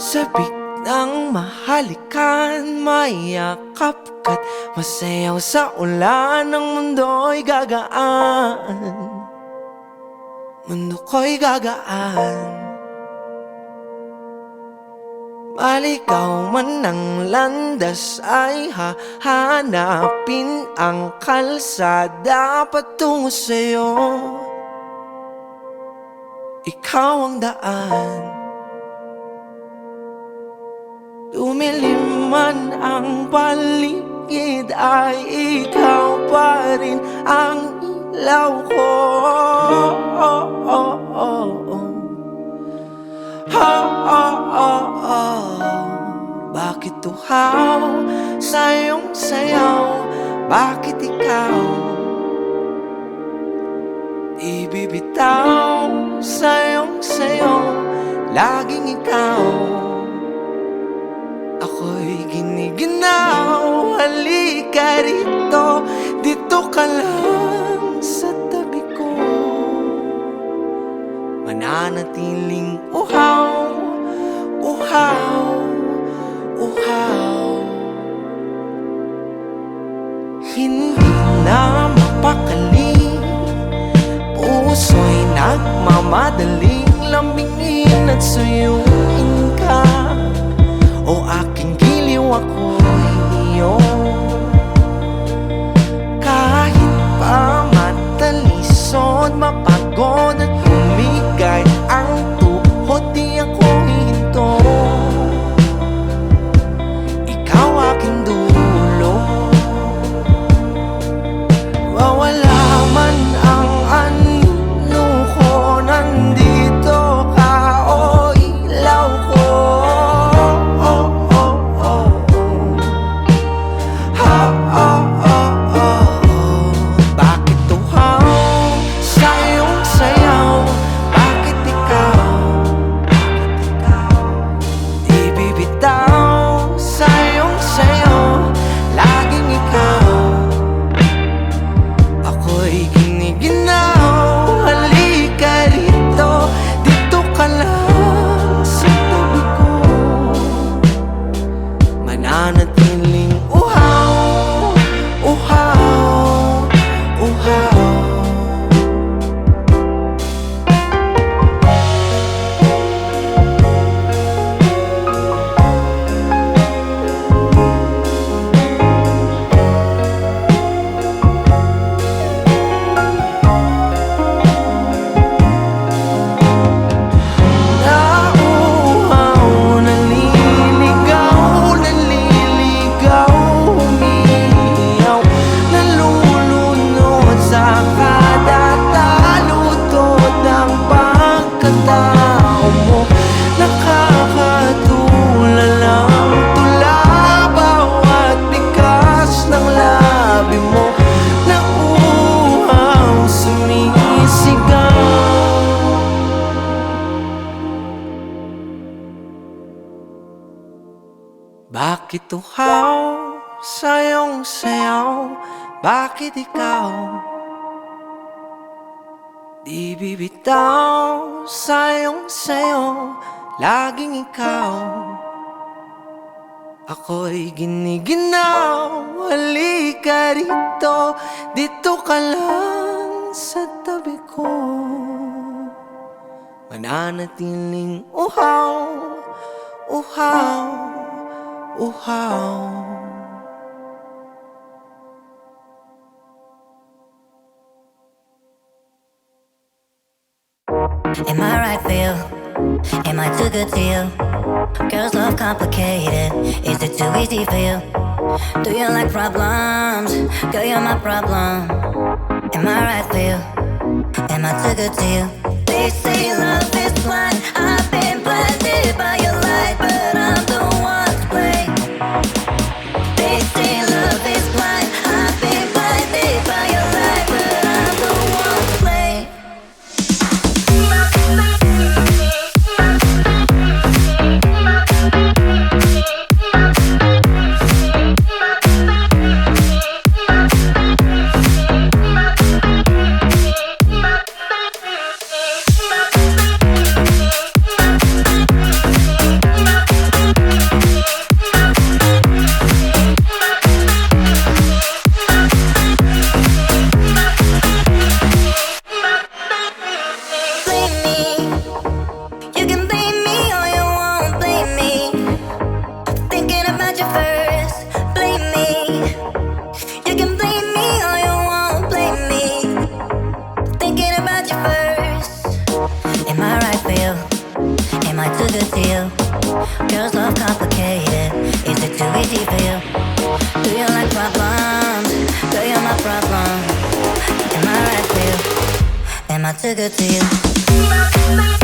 Sabik ng mahalikan, mayakap ka't masayaw sa ulan. Ang mundo'y gagaan, mundo ko'y gagaan. Maligaw man ang landas ay hahanapin ang kalsada patungo sa'yo. Ikaw ang daan. Lumilim man ang paligid ay ikaw pa rin ang ilaw ko. Bakit tuhaw sa iyong sayaw? Bakit ikaw di bibitaw sa iyong sayaw? Laging ikaw. Ako'y giniginaw. Halika rito, dito ka lang sa tabi ko. Mananatiling uhaw, uhaw, uhaw. Hindi na mapakali, puso'y nagmamadaling lambingin at suyuin ka. O aking giliw, ako'y iyo. Kahit pa matalisod, mapagod at humigay ang tuhod, di ako hihinto. Ikaw aking dulo. Wawala man ang anino ko, nandito ka, o ilaw ko. Bakit tuhaw sa iyong sayaw? Bakit ikaw di bibitaw sa iyong sayaw? Laging ikaw. Ako'y giniginaw. Halika rito, dito ka lang sa tabi ko. Mananatiling uhaw, uhaw, uhaw. Nauuhaw, naliligaw, naliligaw, umiiyaw, nalulunod sa kada taludtod ng pagkatao mo. Nakakatulala ang tula, bawat bigas ng labi mo. Nauuhaw, sumisigaw. Bakit tuhaw sa iyong sayaw? Bakit ikaw di bibitaw sa iyong sayaw? Laging ikaw. Ako'y giniginaw. Halika rito, dito ka lang sa tabi ko. Mananatiling uhaw, uhaw, uhaw. Am I right for you? Am I too good to you? Girls love complicated. Is it too easy for you? Do you like problems? Girl, you're my problem. Am I right for you? Am I too good to you? They say love is blind. I've been blinded by your light, but I'm the one to blame. They say love is blind. I've been blinded by your light, but I'm the one to blame. too good to you? Girls love complicated. Is it too easy for you? Do you like problems? Girl, you're my problem. Am I right for you? Am I too good to you?